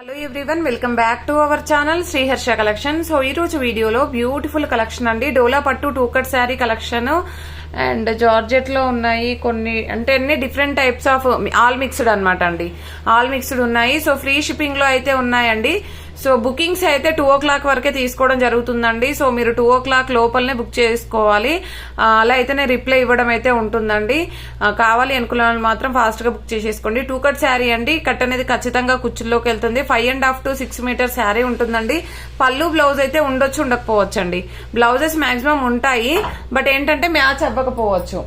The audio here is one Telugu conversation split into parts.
Hello everyone, welcome back to our channel Sriharsha collection. So ఈ రోజు వీడియోలో బ్యూటిఫుల్ కలెక్షన్ అండి. డోలా పట్టు two cut sari collection and georgette లో ఉన్నాయి కొన్ని, అంటే అన్ని different types of all mixed అనమాట అండి. ఆల్ మిక్స్డ్ ఉన్నాయి. సో ఫ్రీ షిప్పింగ్ లో అయితే ఉన్నాయండి. సో బుకింగ్స్ అయితే 2 o'clock వరకే తీసుకోవడం జరుగుతుందండి. సో మీరు 2 o'clock లోపలనే బుక్ చేసుకోవాలి. అలా అయితేనే రిప్లై ఇవ్వడం అయితే ఉంటుందండి. కావాలి అనుకున్న వాళ్ళు మాత్రం ఫాస్ట్ గా బుక్ చేసేసుకోండి. టూ కట్ శారీ అండి. కట్ అనేది ఖచ్చితంగా కుచ్చుల్లోకి వెళ్తుంది. 5.5 to 6 మీటర్ శారీ ఉంటుందండి. పళ్ళు బ్లౌజ్ అయితే ఉండొచ్చు, ఉండకపోవచ్చు అండి. బ్లౌజెస్ మాక్సిమం ఉంటాయి, బట్ ఏంటంటే మ్యాచ్ అవ్వకపోవచ్చు.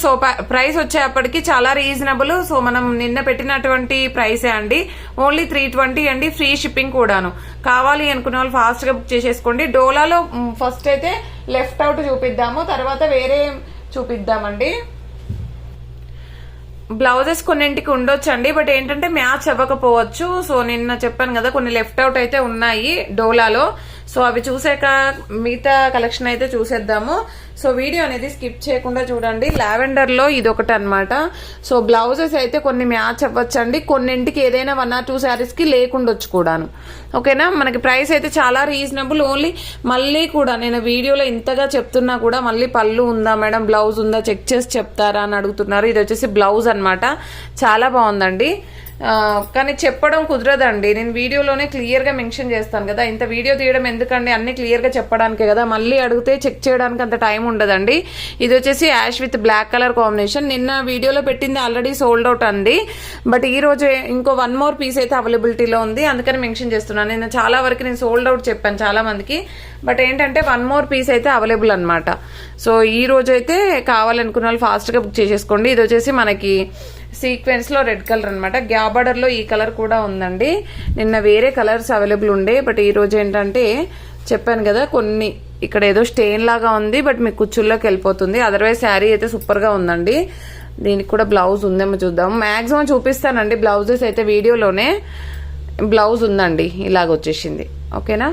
సో ప్రైస్ వచ్చేప్పటికి చాలా రీజనబుల్. సో మనం నిన్న పెట్టినటువంటి ప్రైసే అండి. ఓన్లీ 320 అండి. ఫ్రీ షిప్పింగ్ కూడాను. కావాలి అనుకున్న వాళ్ళు ఫాస్ట్ గా బుక్ చేసేసుకోండి. డోలాలో ఫస్ట్ అయితే లెఫ్ట్ అవుట్ చూపిద్దాము, తర్వాత వేరే చూపిద్దామండి. బ్లౌజెస్ కొన్నింటికి ఉండొచ్చు అండి, బట్ ఏంటంటే మ్యాచ్ అవ్వకపోవచ్చు. సో నిన్న చెప్పాను కదా, కొన్ని లెఫ్ట్ అవుట్ అయితే ఉన్నాయి డోలాలో. సో అవి చూసాక మిగతా కలెక్షన్ అయితే చూసేద్దాము. సో వీడియో అనేది స్కిప్ చేయకుండా చూడండి. లావెండర్ లో ఇది ఒకటి అనమాట. సో బ్లౌజెస్ అయితే కొన్ని మ్యాచ్ అవ్వచ్చండి, కొన్నింటికి ఏదైనా 1 or 2 శారీస్ కి లేకుండొచ్చు కూడాను. ఓకేనా, మనకి ప్రైస్ అయితే చాలా రీజనబుల్. ఓన్లీ మళ్ళీ కూడా నేను వీడియోలో ఇంతగా చెప్తున్నా కూడా మళ్ళీ పళ్ళు ఉందా మేడం, బ్లౌజ్ ఉందా చెక్ చేసి చెప్తారా అని అడుగుతున్నారు. ఇది వచ్చేసి బ్లౌజ్ అనమాట. చాలా బాగుందండి. కానీ చెప్పడం కుదరదండి. నేను వీడియోలోనే క్లియర్ గా మెన్షన్ చేస్తాను కదా. ఇంత వీడియో తీయడం ఎందుకండి, అన్ని క్లియర్ గా చెప్పడానికే కదా. మళ్ళీ అడిగితే చెక్ చేయడానికి అంత టైం ఉండదండి. ఇది వచ్చేసి ash with black colour combination. నిన్న వీడియోలో పెట్టింది ఆల్రెడీ సోల్డ్ అవుట్ అండి, బట్ ఈ రోజు ఇంకో 1 more పీస్ అయితే అవైలబిలిటీలో ఉంది, అందుకని మెన్షన్ చేస్తున్నాను. నేను చాలా వరకు నేను సోల్డ్ అవుట్ చెప్పాను చాలా మందికి, బట్ ఏంటంటే 1 more పీస్ అయితే అవైలబుల్ అనమాట. సో ఈ రోజు అయితే కావాలనుకున్న వాళ్ళు ఫాస్ట్ గా బుక్ చేసేసుకోండి. ఇది వచ్చేసి మనకి సీక్వెన్స్ లో రెడ్ కలర్ అనమాట. గ్యాప్ బార్డర్ లో ఈ కలర్ కూడా ఉందండి. నిన్న వేరే కలర్స్ అవైలబుల్ ఉండే, బట్ ఈ రోజు ఏంటంటే చెప్పాను కదా, కొన్ని ఇక్కడ ఏదో స్టెయిన్ లాగా ఉంది, బట్ మీకు కుచ్చుల్లోకి వెళ్ళిపోతుంది. అదర్వైజ్ శారీ అయితే సూపర్ గా ఉందండి. దీనికి కూడా బ్లౌజ్ ఉందేమో చూద్దాం. మాక్సిమం చూపిస్తానండి బ్లౌజెస్ అయితే. వీడియోలోనే బ్లౌజ్ ఉందండి, ఇలాగ వచ్చేసింది. ఓకేనా,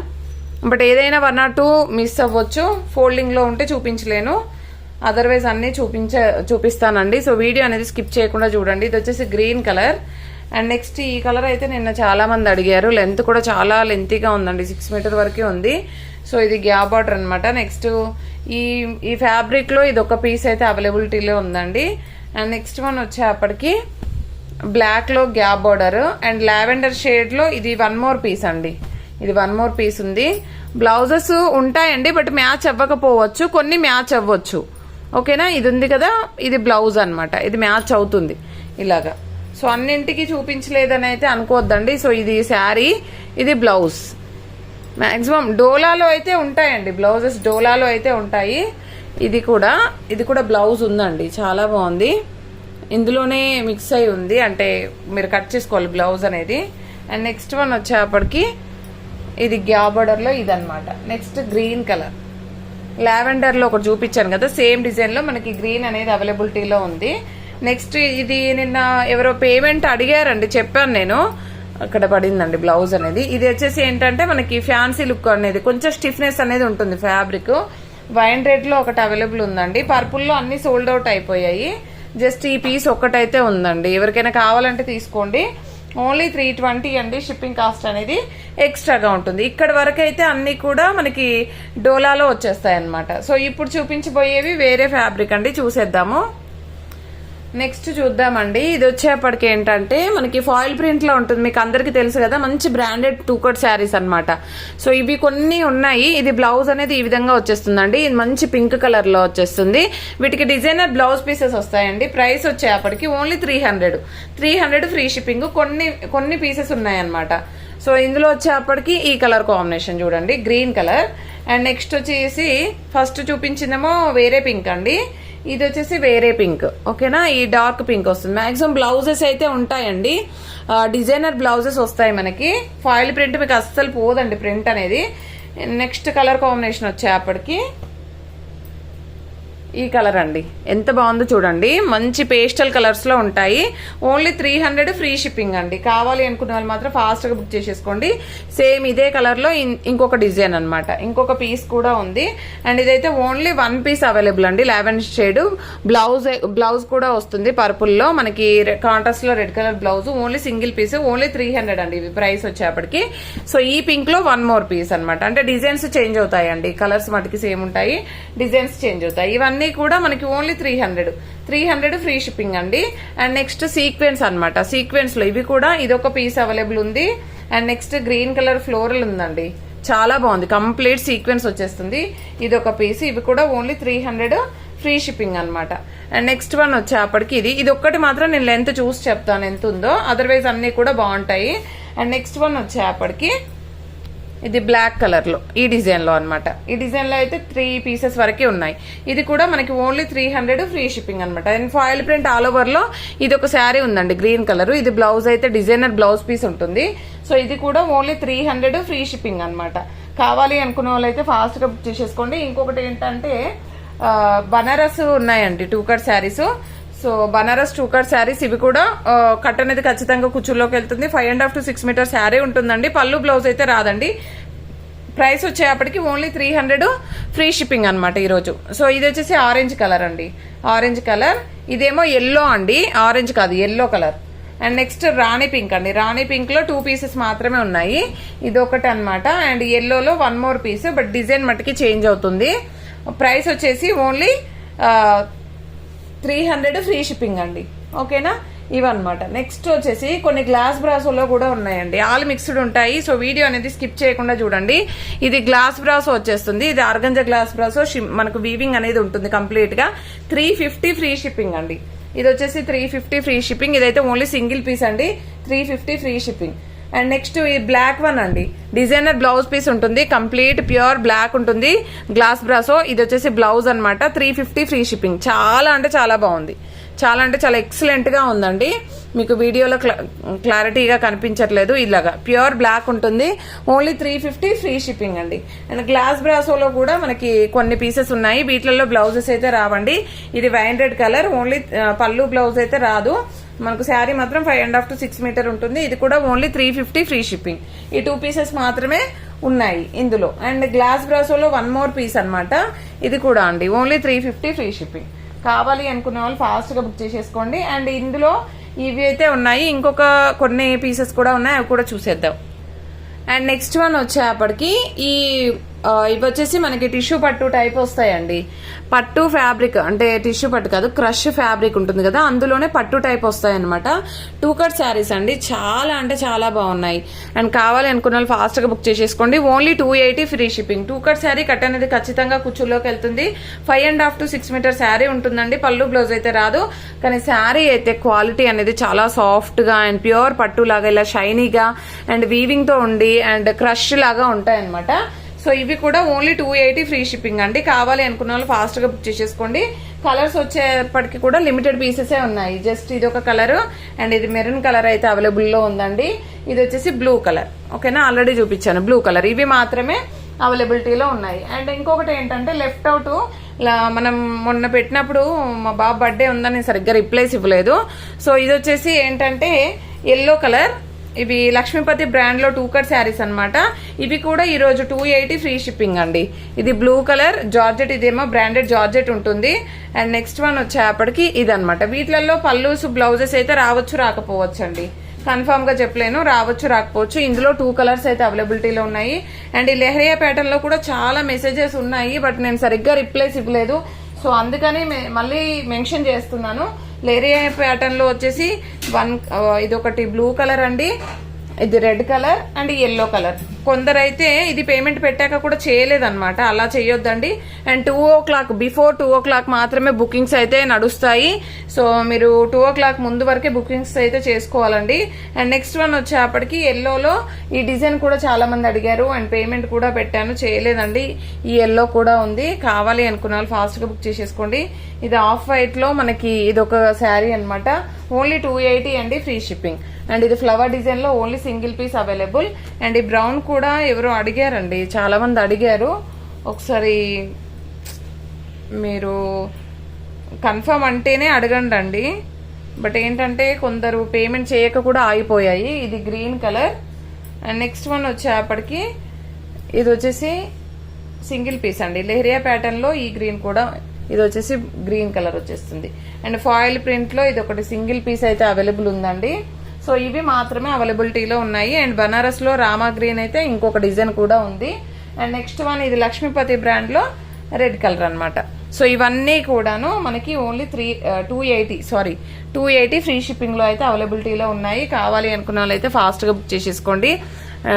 బట్ ఏదైనా 1 or 2 మిస్ అవ్వచ్చు. ఫోల్డింగ్ లో ఉంటే చూపించలేను, అదర్వైజ్ అన్ని చూపిస్తానండి. సో వీడియో అనేది స్కిప్ చేయకుండా చూడండి. ఇది వచ్చేసి గ్రీన్ కలర్. అండ్ నెక్స్ట్ ఈ కలర్ అయితే నిన్న చాలా మంది అడిగారు. లెంత్ కూడా చాలా లెంతీగా ఉందండి, 6 మీటర్ వరకే ఉంది. సో ఇది గ్యాప్ బార్డర్ అనమాట. నెక్స్ట్ ఈ ఫ్యాబ్రిక్ లో ఇది ఒక పీస్ అయితే అవైలబిలిటీలో ఉందండి. అండ్ నెక్స్ట్ వన్ వచ్చేప్పటికి బ్లాక్ లో gap border and lavender shade లో ఇది 1 more పీస్ అండి. ఇది 1 more పీస్ ఉంది. బ్లౌజెస్ ఉంటాయండి, బట్ మ్యాచ్ అవ్వకపోవచ్చు, కొన్ని మ్యాచ్ అవ్వచ్చు. ఓకేనా, ఇది ఉంది కదా, ఇది బ్లౌజ్ అనమాట. ఇది మ్యాచ్ అవుతుంది ఇలాగా. సో అన్నింటికి చూపించలేదని అయితే అనుకోవద్దండి. సో ఇది శారీ, ఇది బ్లౌజ్. మాక్సిమం డోలాలో అయితే ఉంటాయండి బ్లౌజెస్, డోలాలో అయితే ఉంటాయి. ఇది కూడా బ్లౌజ్ ఉందండి. చాలా బాగుంది. ఇందులోనే మిక్స్ అయి ఉంది, అంటే మీరు కట్ చేసుకోవాలి బ్లౌజ్ అనేది. అండ్ నెక్స్ట్ వన్ వచ్చేప్పటికి ఇది గ్యాప్ బార్డర్ లో ఇదనమాట. నెక్స్ట్ గ్రీన్ కలర్, లావెండర్ లో ఒకటి చూపించాను కదా, సేమ్ డిజైన్ లో మనకి గ్రీన్ అనేది అవైలబిలిటీలో ఉంది. నెక్స్ట్ ఇది నిన్న ఎవరో పేమెంట్ అడిగారండి, చెప్పాను నేను, అక్కడ పడిందండి బ్లౌజ్ అనేది. ఇది వచ్చేసి ఏంటంటే మనకి ఫ్యాన్సీ లుక్ అనేది, కొంచెం స్టిఫ్నెస్ అనేది ఉంటుంది ఫ్యాబ్రిక్. వైన్ రెడ్ లో ఒకటి అవైలబుల్ ఉందండి. పర్పుల్ లో అన్ని సోల్డ్ అవుట్ అయిపోయాయి. జస్ట్ ఈ పీస్ ఒక్కటైతే ఉందండి. ఎవరికైనా కావాలంటే తీసుకోండి. ఓన్లీ 320 అండి. షిప్పింగ్ కాస్ట్ అనేది ఎక్స్ట్రాగా ఉంటుంది. ఇక్కడ వరకు అయితే అన్ని కూడా మనకి డోలాలో వచ్చేస్తాయి అనమాట. సో ఇప్పుడు చూపించబోయేవి వేరే ఫ్యాబ్రిక్ అండి, చూసేద్దాము. నెక్స్ట్ చూద్దామండి. ఇది వచ్చేప్పటికి ఏంటంటే మనకి ఫాయిల్ ప్రింట్ లో ఉంటుంది, మీకు అందరికి తెలుసు కదా. మంచి బ్రాండెడ్ 2 కట్ శారీస్ అనమాట. సో ఇవి కొన్ని ఉన్నాయి. ఇది బ్లౌజ్ అనేది ఈ విధంగా వచ్చేస్తుందండి. ఇది మంచి పింక్ కలర్ లో వచ్చేస్తుంది. వీటికి డిజైనర్ బ్లౌజ్ పీసెస్ వస్తాయండి. ప్రైస్ వచ్చేప్పటికి ఓన్లీ 300 ఫ్రీ షిప్పింగ్. కొన్ని పీసెస్ ఉన్నాయన్నమాట. సో ఇందులో వచ్చేప్పటికి ఈ కలర్ కాంబినేషన్ చూడండి, గ్రీన్ కలర్. అండ్ నెక్స్ట్ వచ్చేసి ఫస్ట్ చూపించిందేమో వేరే పింక్ అండి, ఇది వచ్చేసి వేరే పింక్. ఓకేనా, ఈ డార్క్ పింక్ వస్తుంది. మాక్సిమం బ్లౌజెస్ అయితే ఉంటాయండి, డిజైనర్ బ్లౌజెస్ వస్తాయి మనకి. ఫాయిల్ ప్రింట్ మీకు అస్సలు పోదండి ప్రింట్ అనేది. నెక్స్ట్ కలర్ కాంబినేషన్ వచ్చేప్పటికి ఈ కలర్ అండి, ఎంత బాగుందో చూడండి. మంచి పేస్టల్ కలర్స్ లో ఉంటాయి. ఓన్లీ 300 ఫ్రీ షిప్పింగ్ అండి. కావాలి అనుకున్న వాళ్ళు మాత్రం ఫాస్ట్ గా బుక్ చేసేసుకోండి. సేమ్ ఇదే కలర్ లో ఇంకొక డిజైన్ అన్నమాట, ఇంకొక పీస్ కూడా ఉంది. అండ్ ఇదైతే ఓన్లీ 1 పీస్ అవైలబుల్ అండి. లావెండర్ షేడ్ బ్లౌజ్ కూడా వస్తుంది పర్పుల్ లో, మనకి కాంట్రాస్ట్ లో red colour blouse. Only single piece, only 300 అండి ఇవి ప్రైస్ వచ్చేప్పటికి. సో ఈ పింక్ లో 1 మోర్ పీస్ అనమాట. అంటే డిజైన్స్ చేంజ్ అవుతాయండి, కలర్స్ మటుకి సేమ్ ఉంటాయి, డిజైన్స్ చేంజ్ అవుతాయి. ఇవన్నీ కూడా మనకి ఓన్లీ 300 ఫ్రీ షిప్పింగ్ అండి. అండ్ నెక్స్ట్ సీక్వెన్స్ అన్నమాట. సీక్వెన్స్ లో ఇవి కూడా ఇదొక పీస్ అవైలబుల్ ఉంది. And next green colour floral ఉందండి, చాలా బాగుంది. కంప్లీట్ సీక్వెన్స్ వచ్చేస్తుంది. ఇదొక పీస్, ఇవి కూడా ఓన్లీ 300 ఫ్రీ షిప్పింగ్ అనమాట. అండ్ నెక్స్ట్ వన్ వచ్చేప్పటికి ఇది ఒక్కటి మాత్రం నేను లెంత్ చూసి చెప్తాను ఎంత ఉందో, అదర్వైజ్ అన్ని కూడా బాగుంటాయి. అండ్ నెక్స్ట్ వన్ వచ్చేప్పటికి ఇది బ్లాక్ కలర్ లో ఈ డిజైన్ లో అనమాట. ఈ డిజైన్ లో అయితే 3 పీసెస్ వరకే ఉన్నాయి. ఇది కూడా మనకి ఓన్లీ 300 ఫ్రీ షిప్పింగ్ అనమాట. And foil print all over లో ఇది ఒక శారీ ఉందండి గ్రీన్ కలర్. ఇది బ్లౌజ్ అయితే డిజైనర్ బ్లౌజ్ పీస్ ఉంటుంది. సో ఇది కూడా ఓన్లీ 300 ఫ్రీ షిప్పింగ్ అనమాట. కావాలి అనుకున్న వాళ్ళైతే ఫాస్ట్ గా బుక్ చేసేసుకోండి. ఇంకొకటి ఏంటంటే బనారస్ ఉన్నాయండి 2 cut saris. So Banaras 2 cut saris, ఇవి కూడా కట్ అనేది ఖచ్చితంగా కుచ్చుల్లోకి వెళ్తుంది. 5.5 to 6 మీటర్ శారీ ఉంటుందండి. పళ్ళు బ్లౌజ్ అయితే రాదండి. ప్రైస్ వచ్చేప్పటికి ఓన్లీ 300 ఫ్రీ షిప్పింగ్ అనమాట ఈరోజు. సో ఇది వచ్చేసి ఆరెంజ్ కలర్ అండి, ఆరెంజ్ కలర్. ఇదేమో ఎల్లో అండి, ఆరెంజ్ కాదు yellow colour. And next Rani pink అండి. రాణి పింక్ లో 2 పీసెస్ మాత్రమే ఉన్నాయి. ఇది ఒకటి అనమాట. అండ్ ఎల్లోలో 1 మోర్ పీస్, బట్ డిజైన్ మట్టుకి చేంజ్ అవుతుంది. ప్రైస్ వచ్చేసి ఓన్లీ 300 ఫ్రీ షిప్పింగ్ అండి. ఓకేనా, ఇవన్నమాట. నెక్స్ట్ వచ్చేసి కొన్ని గ్లాస్ బ్రాసోలో కూడా ఉన్నాయండి. ఆల్ మిక్స్డ్ ఉంటాయి. సో వీడియో అనేది స్కిప్ చేయకుండా చూడండి. ఇది గ్లాస్ బ్రాసో వచ్చేస్తుంది. ఇది ఆర్గంజా గ్లాస్ బ్రాసో, మనకు వీవింగ్ అనేది ఉంటుంది కంప్లీట్ గా. 350 ఫ్రీ షిప్పింగ్ అండి. ఇది వచ్చేసి 350 ఫ్రీ షిప్పింగ్. ఇదైతే ఓన్లీ సింగిల్ పీస్ అండి, 350 ఫ్రీ షిప్పింగ్. అండ్ నెక్స్ట్ ఈ బ్లాక్ వన్ అండి, డిజైనర్ బ్లౌజ్ పీస్ ఉంటుంది, కంప్లీట్ ప్యూర్ బ్లాక్ ఉంటుంది, గ్లాస్ బ్రాసో. ఇది వచ్చేసి బ్లౌజ్ అనమాట. 350 ఫ్రీ షిప్పింగ్. చాలా అంటే చాలా బాగుంది, చాలా అంటే చాలా ఎక్సలెంట్ గా ఉందండి. మీకు వీడియోలో క్లారిటీగా కనిపించట్లేదు. ఇలాగా ప్యూర్ బ్లాక్ ఉంటుంది, ఓన్లీ 350 ఫ్రీ షిప్పింగ్ అండి. అండ్ గ్లాస్ బ్రాసోలో కూడా మనకి కొన్ని పీసెస్ ఉన్నాయి. వీటిల్లో బ్లౌజెస్ అయితే రావండి. ఇది వైన్ రెడ్ కలర్, ఓన్లీ పళ్ళు బ్లౌజ్ అయితే రాదు మనకు. శారీ మాత్రం 5.5 to 6 మీటర్ ఉంటుంది. ఇది కూడా ఓన్లీ 350 ఫ్రీ షిప్పింగ్. ఈ 2 పీసెస్ మాత్రమే ఉన్నాయి ఇందులో. అండ్ గ్లాస్ బ్రాసోలో 1 మోర్ పీస్ అనమాట. ఇది కూడా అండి ఓన్లీ 350 ఫ్రీ షిప్పింగ్. కావాలి అనుకునే వాళ్ళు ఫాస్ట్ గా బుక్ చేసేసుకోండి. అండ్ ఇందులో ఇవి అయితే ఉన్నాయి, ఇంకొక కొన్ని పీసెస్ కూడా ఉన్నాయి, అవి కూడా చూసేద్దాం. అండ్ నెక్స్ట్ వన్ వచ్చేప్పటికి ఇవి వచ్చేసి మనకి టిష్యూ పట్టు టైప్ వస్తాయండి. పట్టు ఫ్యాబ్రిక్ అంటే టిష్యూ పట్టు కాదు, క్రష్ ఫ్యాబ్రిక్ ఉంటుంది కదా, అందులోనే పట్టు టైప్ వస్తాయి అనమాట. 2 కట్ శారీస్ అండి, చాలా అంటే చాలా బాగున్నాయి. అండ్ కావాలి అనుకున్న వాళ్ళు ఫాస్ట్ గా బుక్ చేసేసుకోండి. Only 280 free shipping. 2 cut sari cut అనేది ఖచ్చితంగా కుచ్చుల్లోకి వెళ్తుంది. 5.5 to 6 మీటర్ శారీ ఉంటుందండి. పళ్ళు బ్లౌజ్ అయితే రాదు, కానీ శారీ అయితే క్వాలిటీ అనేది చాలా సాఫ్ట్ గా అండ్ ప్యూర్ పట్టు లాగా ఇలా షైనీగా అండ్ వీవింగ్ తో ఉండి అండ్ క్రష్ లాగా ఉంటాయి అనమాట. సో ఇవి కూడా ఓన్లీ 280 ఫ్రీ షిప్పింగ్ అండి. కావాలి అనుకున్న వాళ్ళు ఫాస్ట్ గా బుక్ చేసేసుకోండి. కలర్స్ వచ్చేప్పటికి కూడా లిమిటెడ్ పీసెస్ ఉన్నాయి. జస్ట్ ఇది ఒక కలర్ అండ్ ఇది మెరూన్ కలర్ అయితే అవైలబుల్ లో ఉందండి. ఇది వచ్చేసి బ్లూ కలర్. ఓకేనా, ఆల్రెడీ చూపించాను బ్లూ కలర్. ఇవి మాత్రమే అవైలబిలిటీలో ఉన్నాయి. అండ్ ఇంకొకటి ఏంటంటే లెఫ్ట్ అవుట్, మనం మొన్న పెట్టినప్పుడు మా బాబు బర్త్డే ఉందని సరిగ్గా రిప్లైస్ ఇవ్వలేదు. సో ఇది వచ్చేసి ఏంటంటే ఎల్లో కలర్. ఇవి లక్ష్మీపతి బ్రాండ్ లో 2 కట్ శారీస్ అనమాట. ఇవి కూడా ఈ రోజు 280 ఫ్రీ షిప్పింగ్ అండి. ఇది బ్లూ కలర్ జార్జెట్, ఇదేమో బ్రాండెడ్ జార్జెట్ ఉంటుంది. అండ్ నెక్స్ట్ వన్ వచ్చేప్పటికి ఇది అనమాట. వీటిలలో పల్లూస్ బ్లౌజెస్ అయితే రావచ్చు రాకపోవచ్చు అండి, కన్ఫర్మ్ గా చెప్పలేను, రావచ్చు రాకపోవచ్చు. ఇందులో 2 కలర్స్ అయితే అవైలబిలిటీలో ఉన్నాయి. అండ్ ఈ లెహరియా ప్యాటర్న్ లో కూడా చాలా మెసేజెస్ ఉన్నాయి, బట్ నేను సరిగ్గా రిప్లైస్ ఇవ్వలేదు. సో అందుకని మళ్ళీ మెన్షన్ చేస్తున్నాను. లెహరియా ప్యాటర్న్ లో వచ్చేసి ఇది ఒకటి బ్లూ కలర్ అండి, ఇది red colour and yellow colour. కొందరైతే ఇది పేమెంట్ పెట్టాక కూడా చేయలేదన్నమాట, అలా చేయొద్దండి. అండ్ 2 o'clock బిఫోర్ 2 o'clock మాత్రమే బుకింగ్స్ అయితే నడుస్తాయి. సో మీరు 2 o'clock ముందు వరకే బుకింగ్స్ అయితే చేసుకోవాలండి. అండ్ నెక్స్ట్ వన్ వచ్చేప్పటికి ఎల్లోలో ఈ డిజైన్ కూడా చాలా మంది అడిగారు అండ్ పేమెంట్ కూడా పెట్టాను, చేయలేదండి. ఈ ఎల్లో కూడా ఉంది. కావాలి అనుకున్న వాళ్ళు ఫాస్ట్ గా బుక్ చేసేసుకోండి. ఇది ఆఫ్ వైట్ లో మనకి ఇది ఒక శారీ అనమాట. ఓన్లీ 280 అండి ఫ్రీ షిప్పింగ్. అండ్ ఇది ఫ్లవర్ డిజైన్ లో only single piece available. And ఈ బ్రౌన్ కూడా ఎవరో అడిగారండి, చాలా మంది అడిగారు. ఒకసారి మీరు కన్ఫర్మ్ అంటేనే అడగండి అండి. బట్ ఏంటంటే కొందరు పేమెంట్ చేయక కూడా ఆగిపోయాయి. ఇది green colour. And next one వచ్చేప్పటికి ఇది వచ్చేసి సింగిల్ పీస్ అండి. లెహరియా ప్యాటర్న్ లో ఈ గ్రీన్ కూడా, ఇది వచ్చేసి గ్రీన్ కలర్ వచ్చేస్తుంది. అండ్ ఫాయిల్ ప్రింట్ లో ఇది ఒకటి సింగిల్ పీస్ అయితే అవైలబుల్ ఉందండి. సో ఇవి మాత్రమే అవైలబిలిటీలో ఉన్నాయి. అండ్ బనారస్ లో రామా గ్రీన్ అయితే ఇంకొక డిజైన్ కూడా ఉంది. అండ్ నెక్స్ట్ వన్ ఇది లక్ష్మీపతి బ్రాండ్ లో రెడ్ కలర్ అన్నమాట. సో ఇవన్నీ కూడాను మనకి ఓన్లీ 280 ఫ్రీ షిప్పింగ్ లో అయితే అవైలబిలిటీలో ఉన్నాయి. కావాలి అనుకున్న వాళ్ళు అయితే ఫాస్ట్ గా బుక్ చేసేసుకోండి.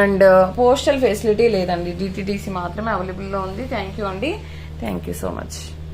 అండ్ పోస్టల్ ఫెసిలిటీ లేదండి, DTDC మాత్రమే అవైలబుల్ లో ఉంది. థ్యాంక్ యూ అండి, థ్యాంక్ యూ సో మచ్.